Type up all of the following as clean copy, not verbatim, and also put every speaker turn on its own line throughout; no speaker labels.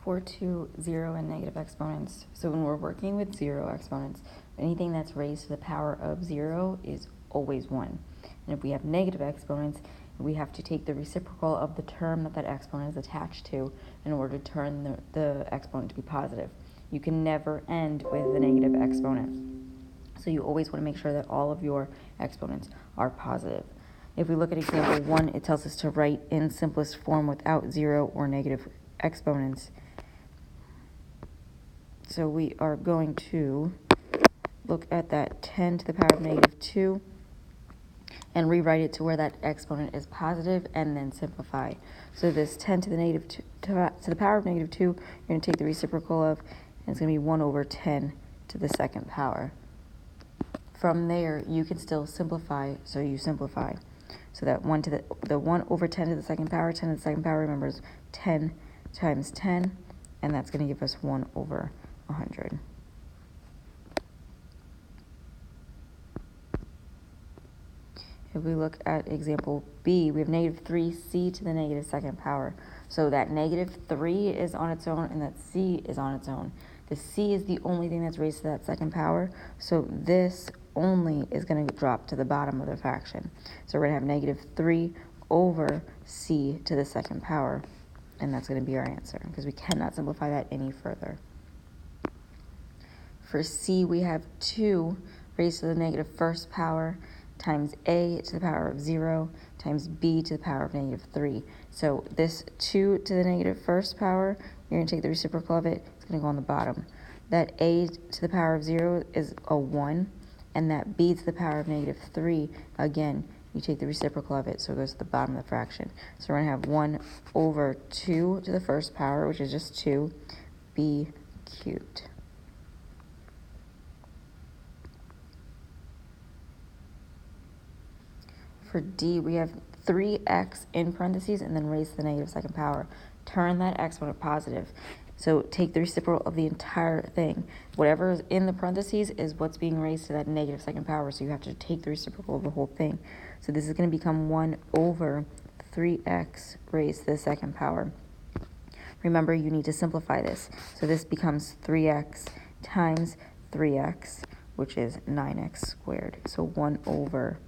420 and negative exponents. So when we're working with zero exponents, anything that's raised to the power of 0 is always 1. And if we have negative exponents, we have to take the reciprocal of the term that exponent is attached to in order to turn the exponent to be positive. You can never end with a negative exponent. So you always want to make sure that all of your exponents are positive. If we look at example 1, it tells us to write in simplest form without 0 or negative exponents. So we are going to look at that 10 to the power of negative 2 and rewrite it to where that exponent is positive and then simplify. So this 10 to the negative 2, to the power of negative 2, you're going to take the reciprocal of, and it's going to be 1 over 10 to the second power. From there, you can still simplify, so you simplify. So that 1 to the 1 over 10 to the second power, 10 to the second power, remember, is 10 times 10, and that's going to give us 1 over 100. If we look at example B, we have negative 3c to the negative second power. So that negative 3 is on its own, and that c is on its own. The c is the only thing that's raised to that second power, so this only is going to drop to the bottom of the fraction. So we're going to have negative 3 over c to the second power, and that's going to be our answer, because we cannot simplify that any further. For c, we have 2 raised to the negative first power times a to the power of 0 times b to the power of negative 3. So this 2 to the negative first power, you're going to take the reciprocal of it, it's going to go on the bottom. That a to the power of 0 is a 1, and that b to the power of negative 3, again, you take the reciprocal of it, so it goes to the bottom of the fraction. So we're going to have 1 over 2 to the first power, which is just 2, b cubed. For D, we have 3x in parentheses and then raise to the negative second power. Turn that exponent positive. So take the reciprocal of the entire thing. Whatever is in the parentheses is what's being raised to that negative second power, so you have to take the reciprocal of the whole thing. So this is going to become 1 over 3x raised to the second power. Remember, you need to simplify this. So this becomes 3x times 3x, which is 9x squared. So 1 over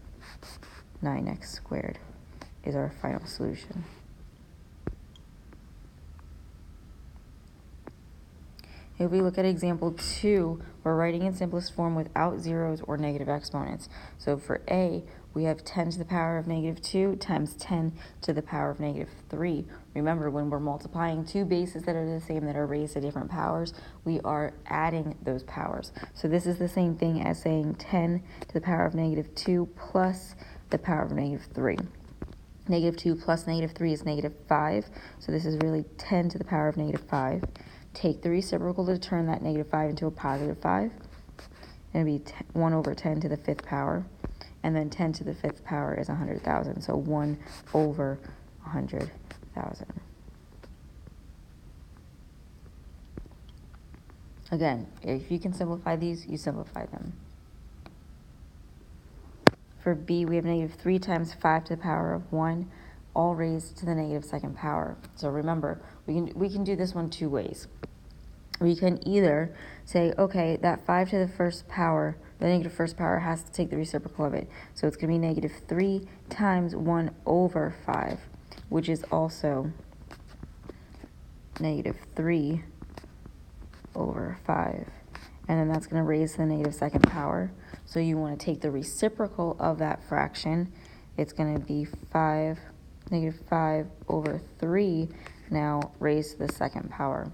9x squared is our final solution. If we look at example 2, we're writing in simplest form without zeros or negative exponents. So for A, we have 10 to the power of negative 2 times 10 to the power of negative 3. Remember, when we're multiplying two bases that are the same that are raised to different powers, we are adding those powers. So this is the same thing as saying 10 to the power of negative 2 plus the power of negative 3. Negative 2 plus negative 3 is negative 5. So this is really 10 to the power of negative 5. Take the reciprocal to turn that negative 5 into a positive 5. It'll be 1 over 10 to the 5th power. And then 10 to the 5th power is 100,000. So 1 over 100,000. Again, if you can simplify these, you simplify them. For B, we have negative 3 times 5 to the power of 1, all raised to the negative second power. So remember, we can do this one two ways. We can either say, okay, that 5 to the first power, the negative first power, has to take the reciprocal of it. So it's going to be negative 3 times 1 over 5, which is also negative 3 over 5. And then that's going to raise to the negative second power. So you want to take the reciprocal of that fraction. It's going to be negative 5 over 3, now raised to the second power.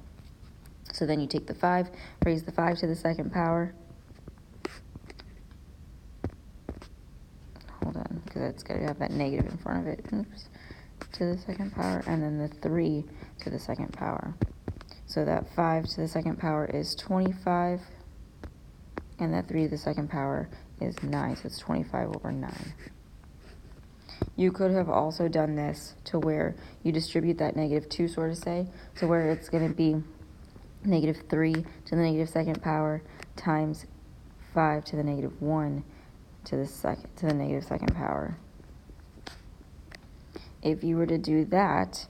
So then you take the 5, raise the 5 to the second power. Hold on, because it's got to have that negative in front of it. Oops. To the second power, and then the 3 to the second power. So that 5 to the second power is 25, and that 3 to the second power is 9, so it's 25 over 9. You could have also done this to where you distribute that negative 2, sort of say, to where it's going to be negative 3 to the negative second power times 5 to the negative 1 to the negative second power. If you were to do that,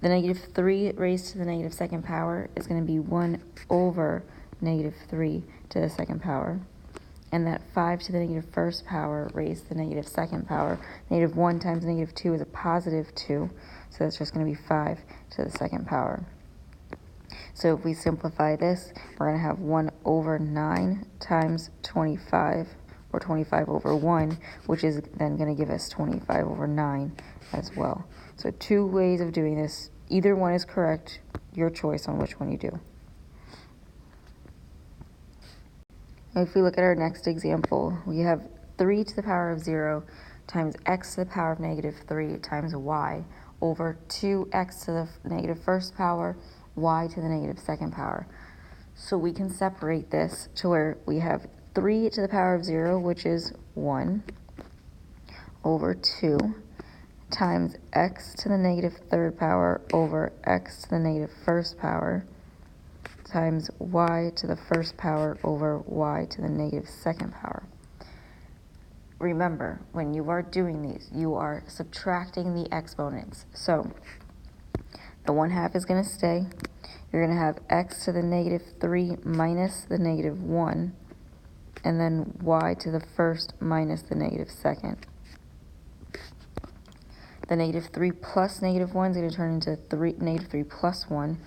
The negative 3 raised to the negative second power is going to be 1 over negative 3 to the second power. And that 5 to the negative first power raised to the negative second power. Negative 1 times negative 2 is a positive 2. So that's just going to be 5 to the second power. So if we simplify this, we're going to have 1 over 9 times 25, or 25 over 1, which is then going to give us 25 over 9 as well. So 2 ways of doing this. Either one is correct. Your choice on which one you do. If we look at our next example, we have 3 to the power of 0 times x to the power of negative 3 times y over 2x to the negative first power, y to the negative second power. So we can separate this to where we have 3 to the power of 0, which is 1, over 2, times x to the negative third power over x to the negative first power, times y to the first power over y to the negative second power. Remember, when you are doing these, you are subtracting the exponents. So the 1/2 is going to stay. You're going to have x to the negative 3 minus the negative 1, and then y to the first minus the negative second. The negative 3 plus negative 1 is going to turn into negative 3 plus 1.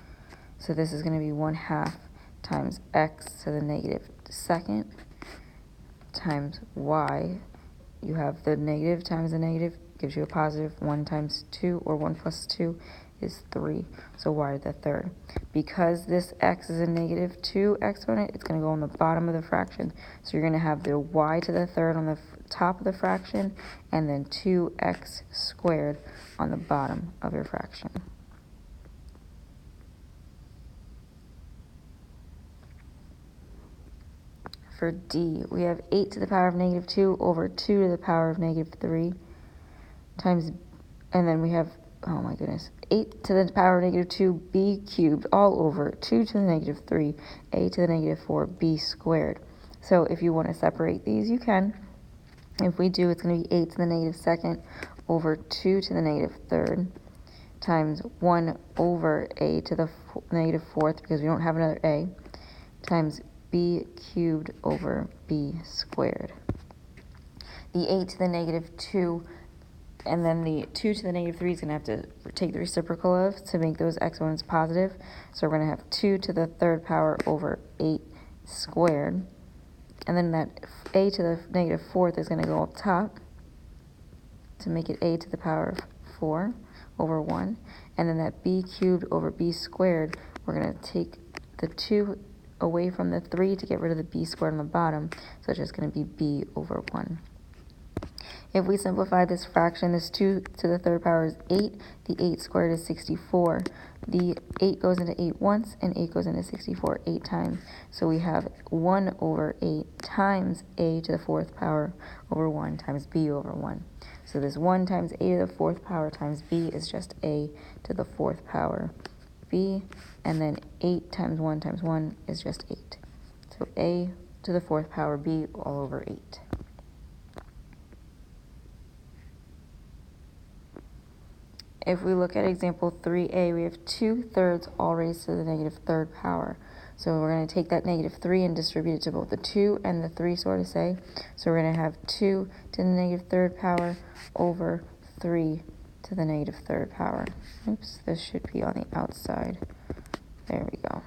So this is going to be 1/2 times x to the negative second times y. You have the negative times the negative gives you a positive. 1 times 2, or 1 plus 2 is 3. So y to the third. Because this x is a negative 2 exponent, it's going to go on the bottom of the fraction. So you're going to have the y to the third on the top of the fraction, and then 2x squared on the bottom of your fraction. For D, we have 8 to the power of negative 2 over 2 to the power of negative 3 times, and then we have, 8 to the power of negative 2 b cubed all over 2 to the negative 3 a to the negative 4 b squared. So if you want to separate these, you can. If we do, it's going to be 8 to the negative second over 2 to the negative third times 1 over a to the negative fourth, because we don't have another a, times b cubed over b squared. The 8 to the negative 2, and then the 2 to the negative 3 is going to have to take the reciprocal of to make those exponents positive. So we're going to have 2 to the third power over 8 squared. And then that a to the negative fourth is going to go up top to make it a to the power of 4 over 1. And then that b cubed over b squared, we're going to take the 2 away from the 3 to get rid of the b squared on the bottom. So it's just going to be b over 1. If we simplify this fraction, this 2 to the third power is 8. The 8 squared is 64. The 8 goes into 8 once, and 8 goes into 64 8 times. So we have 1 over 8 times a to the fourth power over 1 times b over 1. So this 1 times a to the fourth power times b is just a to the fourth power b, and then 8 times 1 is just 8. So a to the fourth power b all over 8. If we look at example 3a, we have 2/3 all raised to the negative third power. So we're going to take that negative 3 and distribute it to both the 2 and the 3, so to say. So we're going to have 2 to the negative third power over 3 to the negative third power. Oops, this should be on the outside. There we go.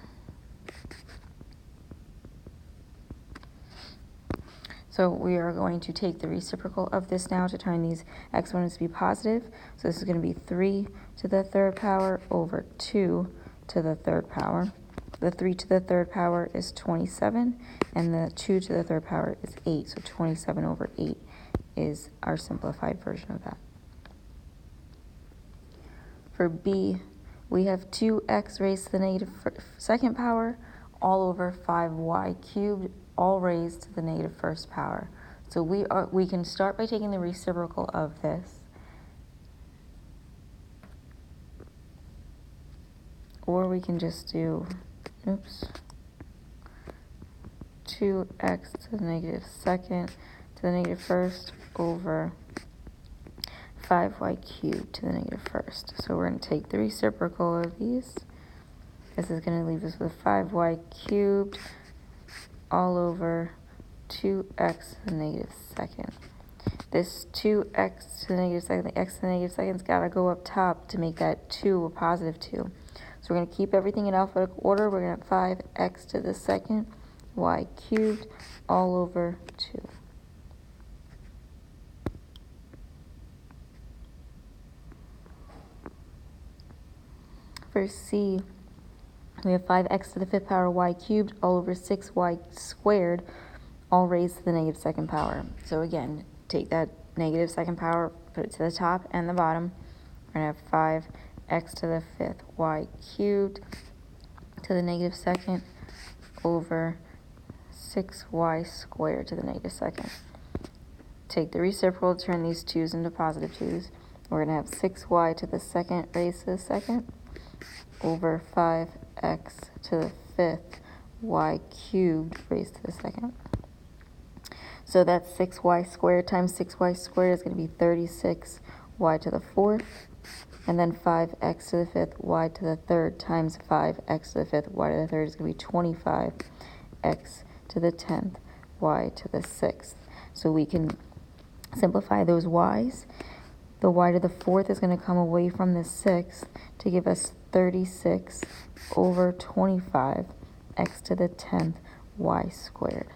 So we are going to take the reciprocal of this now to turn these exponents to be positive. So this is going to be 3 to the third power over 2 to the third power. The 3 to the third power is 27, and the 2 to the third power is 8. So 27 over 8 is our simplified version of that. For B, we have 2x raised to the negative second power all over 5y cubed, all raised to the negative first power. So we can start by taking the reciprocal of this, or we can just do 2x to the negative second to the negative first over 5y cubed to the negative first. So we're going to take the reciprocal of these. This is going to leave us with 5y cubed all over 2x to the negative second. This 2x to the negative second, the x to the negative second's got to go up top to make that 2 a positive 2. So we're going to keep everything in alphabetical order. We're going to have 5x to the second y cubed all over 2. For C, we have 5x to the fifth power y cubed all over 6y squared, all raised to the negative second power. So again, take that negative second power, put it to the top and the bottom. We're going to have 5x to the fifth y cubed to the negative second over 6y squared to the negative second. Take the reciprocal, turn these 2's into positive 2's. We're going to have 6y to the second raised to the second over 5x to the fifth y cubed raised to the second. So that's 6y squared times 6y squared is going to be 36y to the fourth. And then 5x to the fifth y to the third times 5x to the fifth y to the third is going to be 25x to the 10th y to the sixth. So we can simplify those y's. The y to the fourth is going to come away from the sixth to give us 36 over 25 x to the 10th y squared.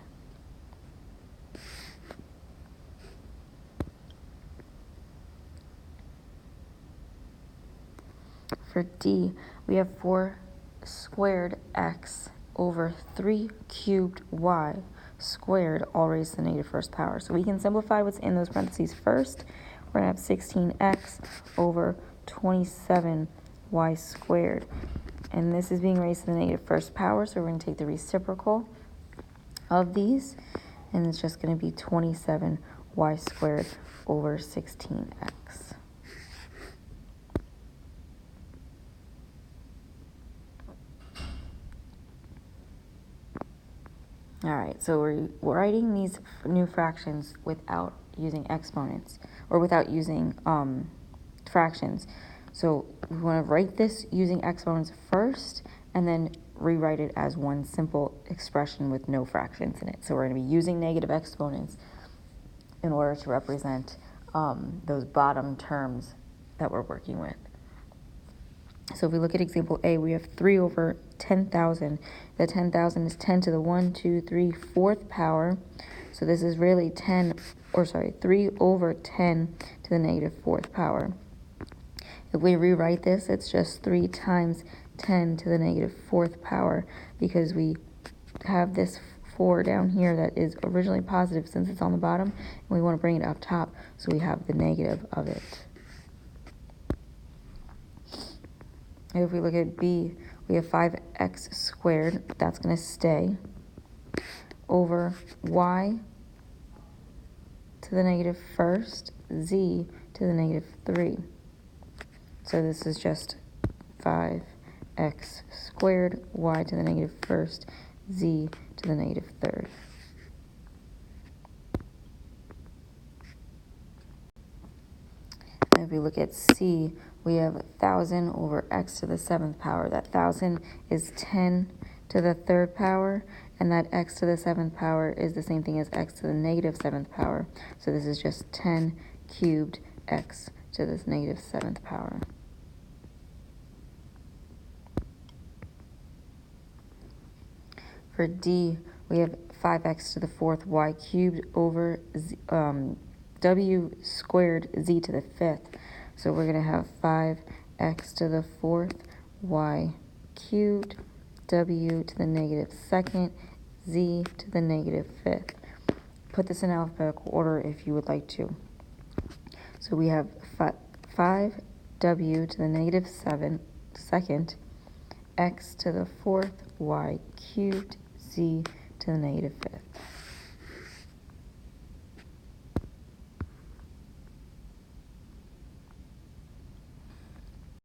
For D, we have 4 squared x over 3 cubed y squared, all raised to the negative first power. So we can simplify what's in those parentheses first. We're going to have 16x over 27y squared. And this is being raised to the negative first power, so we're going to take the reciprocal of these, and it's just going to be 27y squared over 16x. All right, so we're writing these new fractions without using exponents, or without using fractions. So we want to write this using exponents first, and then rewrite it as one simple expression with no fractions in it. So we're going to be using negative exponents in order to represent those bottom terms that we're working with. So if we look at example A, we have 3 over 10,000. The 10,000 is 10 to the 1, 2, 3, 4th power. So this is really 3 over 10 to the negative 4th power. If we rewrite this, it's just 3 times 10 to the negative 4th power, because we have this 4 down here that is originally positive since it's on the bottom, and we want to bring it up top, so we have the negative of it. If we look at B, we have 5x squared, that's going to stay, over y to the negative first, z to the negative 3. So this is just 5x squared, y to the negative first, z to the negative third. If we look at C, we have 1,000 over x to the 7th power. That 1,000 is 10 to the 3rd power, and that x to the 7th power is the same thing as x to the negative 7th power. So this is just 10 cubed x to the negative 7th power. For D, we have 5x to the 4th y cubed over w squared z to the 5th. So we're going to have 5x to the 4th y cubed w to the negative 2nd z to the negative 5th. Put this in alphabetical order if you would like to. So we have 5w to the negative 2nd x to the 4th y cubed z to the negative 5th.